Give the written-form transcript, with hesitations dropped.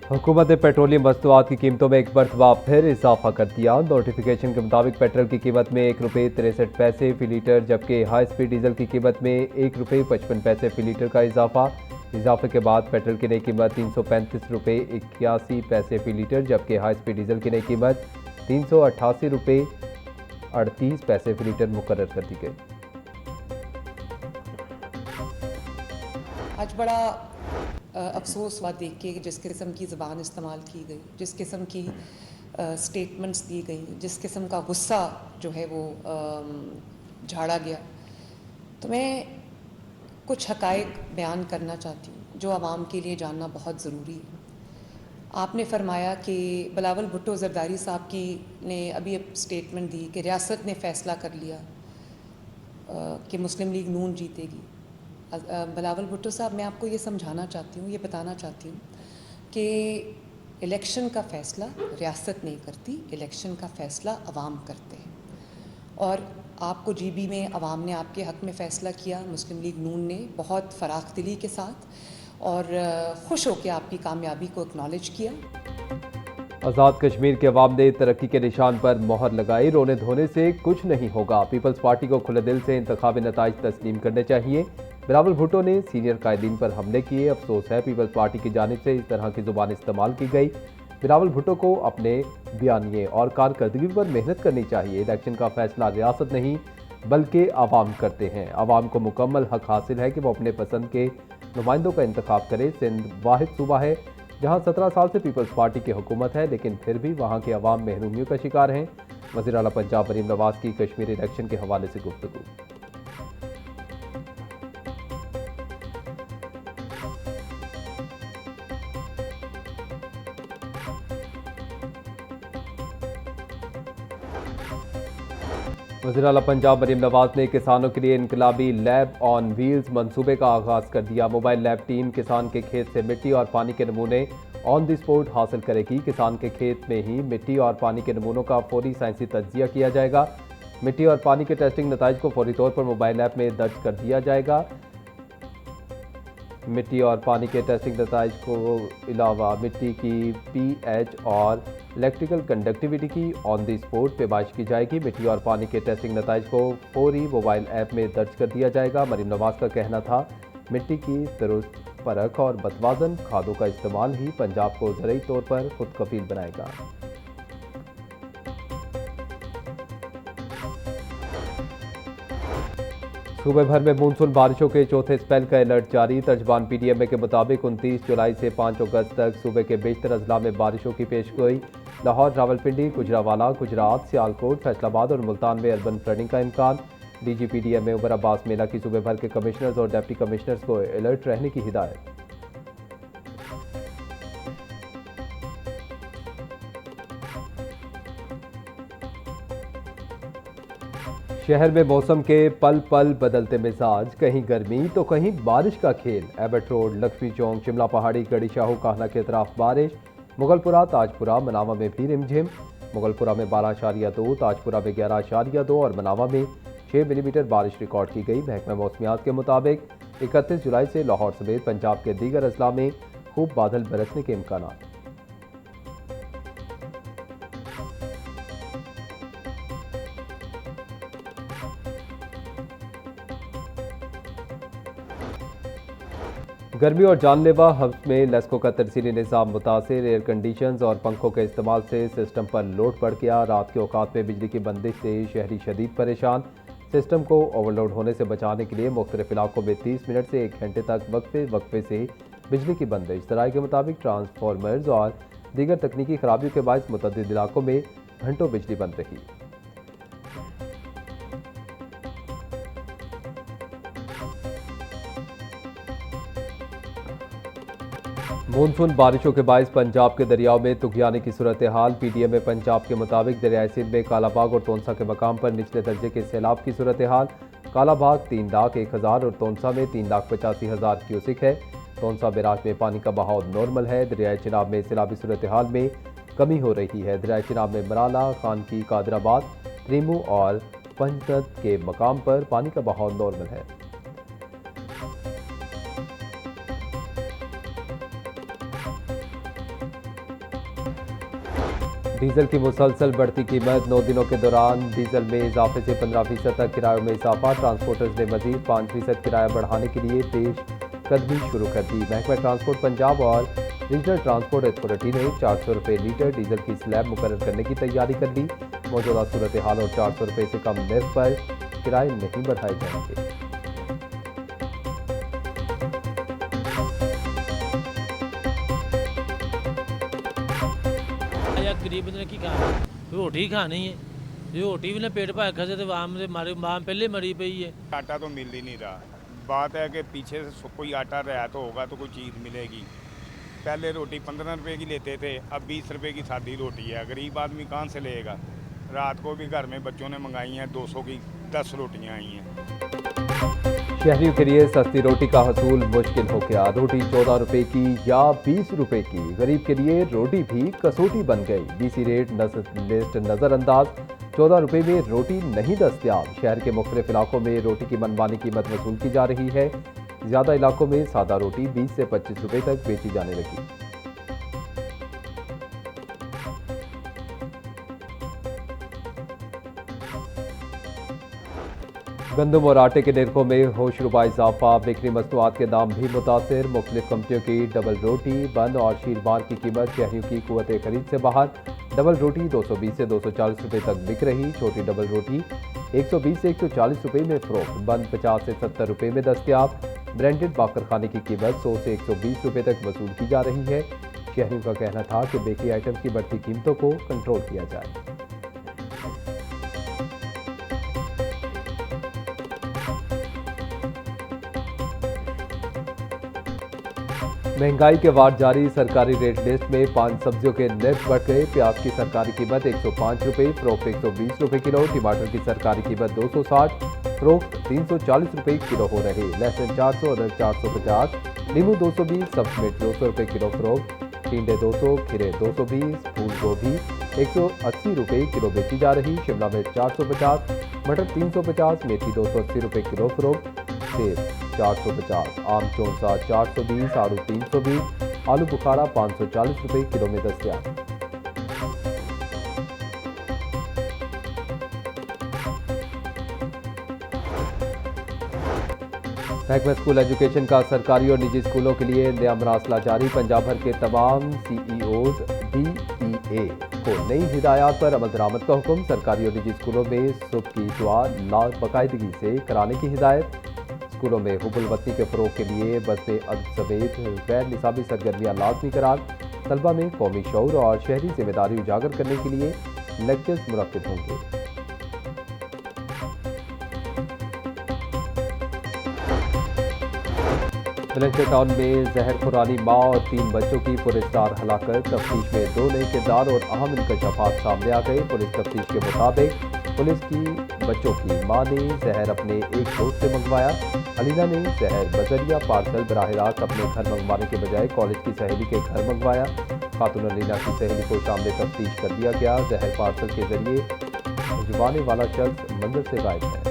हुकूमत ने पेट्रोलियम वस्तुआत की कीमतों में एक मरतबा फिर इजाफा कर दिया। नोटिफिकेशन के मुताबिक पेट्रोल की कीमत में ₹1.63 फी लीटर, जबकि हाई स्पीड डीजल की कीमत में ₹1.55 फी लीटर का इजाफे के बाद पेट्रोल की नई कीमत ₹335.81 फी लीटर, जबकि हाई स्पीड डीजल की नई कीमत ₹388.38 फी लीटर मुकर्रर कर दी गई। आज बड़ा अफसोस हुआ देख के जिस किस्म की ज़बान इस्तेमाल की गई, जिस किस्म की स्टेटमेंट्स दी गई, जिस किस्म का गुस्सा जो है वो झाड़ा गया। तो मैं कुछ हक़ाइक़ बयान करना चाहती हूँ जो आवाम के लिए जानना बहुत ज़रूरी है। आपने फरमाया कि बिलावल भुट्टो ज़रदारी साहब की ने अभी स्टेटमेंट दी कि रियासत ने फ़ैसला कर लिया कि मुस्लिम लीग नून जीतेगी। बिलावल भुट्टो साहब, मैं आपको ये समझाना चाहती हूँ, ये बताना चाहती हूँ कि इलेक्शन का फ़ैसला रियासत नहीं करती, इलेक्शन का फ़ैसला अवाम करते हैं। और आपको जीबी में अवाम ने आपके हक़ में फ़ैसला किया, मुस्लिम लीग नून ने बहुत फ़राख दिली के साथ और खुश होकर आपकी कामयाबी को एक्नॉलेज किया। आज़ाद कश्मीर के अवाम ने तरक्की के निशान पर मोहर लगाई। रोने धोने से कुछ नहीं होगा। पीपल्स पार्टी को खुले दिल से इंतखाबी नताइज तस्लीम करने चाहिए। बिलावल भुट्टो ने सीनियर कायदीन पर हमले किए। अफसोस है पीपल्स पार्टी की जानिब से इस तरह की जुबान इस्तेमाल की गई। बिलावल भुट्टो को अपने बयानिए और कारकर्दगी पर मेहनत करनी चाहिए। इलेक्शन का फैसला रियासत नहीं बल्कि आवाम करते हैं। आवाम को मुकम्मल हक हासिल है कि वो अपने पसंद के नुमाइंदों का इंतखाब करे। सिंध वाहिद सूबा है जहां 17 साल से पीपल्स पार्टी की हुकूमत है, लेकिन फिर भी वहां के अवाम महरूमियों का शिकार हैं। वज़ीर आला पंजाब मरीम नवाज की कश्मीर इलेक्शन के हवाले से गुफ्तगू। वज़ीर आला पंजाब मरीम नवाज ने किसानों के लिए इनकलाबी लैब ऑन व्हील्स मंसूबे का आगाज़ कर दिया। मोबाइल लैब टीम किसान के खेत से मिट्टी और पानी के नमूने ऑन द स्पॉट हासिल करेगी। किसान के खेत में ही मिट्टी और पानी के नमूनों का फौरी साइंसी तज्जिया किया जाएगा। मिट्टी और पानी के टेस्टिंग नताइज को फौरी तौर पर मोबाइल ऐप में दर्ज कर दिया जाएगा। मिट्टी और पानी के टेस्टिंग नताइज को अलावा मिट्टी की पीएच और इलेक्ट्रिकल कंडक्टिविटी की ऑन द स्पॉट पेमाइश की जाएगी। मिट्टी और पानी के टेस्टिंग नताइज को फौरी मोबाइल ऐप में दर्ज कर दिया जाएगा। मरीम नवाज का कहना था मिट्टी की दुरुस्त परख और मतवाजन खादों का इस्तेमाल ही पंजाब को ज़रूरी तौर पर खुद कफील बनाएगा। सूबे भर में मानसून बारिशों के चौथे स्पेल का अलर्ट जारी। तर्जबान पीडीएमए के मुताबिक 29 जुलाई से 5 अगस्त तक सूबे के बेशतर अजला में बारिशों की पेशगोई। लाहौर, रावलपिंडी, गुजरावाला, गुजरात, सियालकोट, फैसलाबाद और मुल्तान में अर्बन फ्लडिंग का इम्कान। डीजी पीडीएमए उमर अब्बास मेला की सूबे भर के कमिश्नर्स और डिप्टी कमिश्नर्स को अलर्ट रहने की हिदायत। शहर में मौसम के पल पल बदलते मिजाज, कहीं गर्मी तो कहीं बारिश का खेल। एबट रोड, लक्ष्मी चौक, शिमला पहाड़ी, गढ़ी शाहू, काहना के अतराफ बारिश। मुगलपुरा, ताजपुरा, मनावा में भी रिमझिम। मुगलपुरा में 12.2, ताजपुरा में 11.2 और मनावा में 6 मिलीमीटर बारिश रिकॉर्ड की गई। महकमा मौसमियात के मुताबिक 31 जुलाई से लाहौर समेत पंजाब के दीगर अजला में खूब बादल बरसने के इम्कान। गर्मी और जानलेवा हब्स में लेस्को का तरसीली निज़ाम मुतासिर। एयर कंडीशंस और पंखों के इस्तेमाल से सिस्टम पर लोड बढ़ गया। रात के औकात में बिजली की बंदिश से शहरी शदीद परेशान। सिस्टम को ओवरलोड होने से बचाने के लिए मुख्तलिफ इलाकों में 30 मिनट से 1 घंटे तक वक्फे से बिजली की बंदिश। ज़राए के मुताबिक ट्रांसफार्मर्स और दीगर तकनीकी खराबियों के बायस मुतअद्दिद इलाकों में घंटों बिजली बंद रही। मानसून बारिशों के बायस पंजाब के दरियाओं में तुगयानी की सूरत हाल। पीडीएमए पंजाब के मुताबिक दरियाई सिंध में कालाबाग और तोनसा के मकाम पर निचले दर्जे के सैलाब की सूरत हाल। कालाबाग 3,01,000 और तोनसा में 3,85,000 क्यूसिक है। तोनसा बैराज में पानी का बहाव नॉर्मल है। दरियाई चिनाब में सैलाबी सूरत हाल में कमी हो रही है। दरियाई चिनाब में मराला, खानकी, कादराबाद, त्रीमू और पंचनद के मकाम पर पानी का बहाव नॉर्मल है। डीजल की मुसलसल बढ़ती कीमत, 9 दिनों के दौरान डीजल में इजाफे से 15% तक किरायों में इजाफा। ट्रांसपोर्टर्स ने मजीद 5% किराया बढ़ाने के लिए पेशकदमी शुरू कर दी। महकमा ट्रांसपोर्ट पंजाब और रीजनल ट्रांसपोर्ट अथॉरिटी ने 400 रुपये लीटर डीजल की स्लैब मुकर्रर करने की तैयारी कर ली। मौजूदा सूरत हाल और 400 रुपये से कम निर्ख पर किराए नहीं बढ़ाए जाएंगे। या गरीब ने की खाना रोटी खानी है, जो रोटी भी ना पेट भर खसे तो आम से मारे मां पहले मरी पई है। आटा तो मिल ही नहीं रहा। बात है कि पीछे से कोई आटा रहा तो होगा तो कोई चीज़ मिलेगी। पहले रोटी 15 रुपए की लेते थे, अब 20 रुपए की सादी रोटी है। गरीब आदमी कहाँ से लेगा। रात को भी घर में बच्चों ने मंगाई हैं 200 की 10 रोटियां आई हैं। शहरियों के लिए सस्ती रोटी का हसूल मुश्किल हो गया। रोटी 14 रुपए की या 20 रुपए की, गरीब के लिए रोटी भी कसौटी बन गई। बीसी रेट लिस्ट नजरअंदाज, 14 रुपए में रोटी नहीं दस्तयाब। शहर के मुख्तलिफ इलाकों में रोटी की मनमानी कीमत वसूल की जा रही है। ज्यादा इलाकों में सादा रोटी 20 से 25 रुपए तक बेची जाने लगी। गंदम और आटे के निर्खों में होशरुबा इजाफा, बेकरी मसनूआत के दाम भी मुतासिर। मुख्तलिफ कंपनियों की डबल रोटी, बन और शीरबार की कीमत शहरियों की कुव्वत खरीद से बाहर। डबल रोटी 220 से 240 रुपए तक बिक रही। छोटी डबल रोटी 120 से 140 रुपए में फरोख्त। बन 50 से 70 रुपए में दस्तयाब। ब्रांडेड बाकरखाने की कीमत 100 से 120 रुपए तक वसूल की जा रही है। शहरियों का कहना था कि बेकरी आइटम की बढ़ती कीमतों को कंट्रोल किया जाए। महंगाई के वार जारी, सरकारी रेट लिस्ट में 5 सब्जियों के निर्ख बढ़ गए। प्याज की सरकारी कीमत 105 रुपये, फरोख्त 120 रुपये किलो। टमाटर की सरकारी कीमत 260, फरोख्त 340 रुपये किलो हो रहे। लहसुन 400, अदरक 450, नींबू 220, सब्ज मिर्च 200 रुपये किलो फरोख्त। टिंडे 200, खीरे 220, फूल गोभी 180 रुपये किलो बेची जा रही। शिमला मिर्च 450, मटर 350, मेथी 280 रुपये किलो फरोख्त। सेब 450, आम चौंसा 420, आड़ू 320, आलू बुखारा 540 रुपये किलो में दस्तयाब। महकमा स्कूल एजुकेशन का सरकारी और निजी स्कूलों के लिए नया मरासला जारी। पंजाब भर के तमाम CEOs DEA को नई हिदायत पर अमल दरामद का हुक्म। सरकारी और निजी स्कूलों में सुबह की दुआ बाकायदगी से कराने की हिदायत। स्कूलों में हुब्बुल वतनी के फ़रोग़ के लिए बज़्म अदब समेत गैर निसाबी सरगर्मियाँ लाजमी करार। तलबा में कौमी शऊर और शहरी जिम्मेदारी उजागर करने के लिए लेक्चर्स मुनक्किद होंगे। बुलंदशहर टाउन में जहर खुरानी माँ और 3 बच्चों की पुलिसदार हलाकत। तफ्तीश में 2 नए किरदार और अहम इंकशाफात सामने आ गए। पुलिस तफ्तीश के मुताबिक पुलिस की बच्चों की मां ने जहर अपने एक दोस्त से मंगवाया। अलीना ने जहर बजरिया पार्सल बराह रास्त अपने घर मंगवाने के बजाय कॉलेज की सहेली के घर मंगवाया। खातून अलीना की सहेली को शाम में तफ्तीश कर दिया गया। जहर पार्सल के जरिए भिजवाने वाला शख्स मंदिर से गायब है।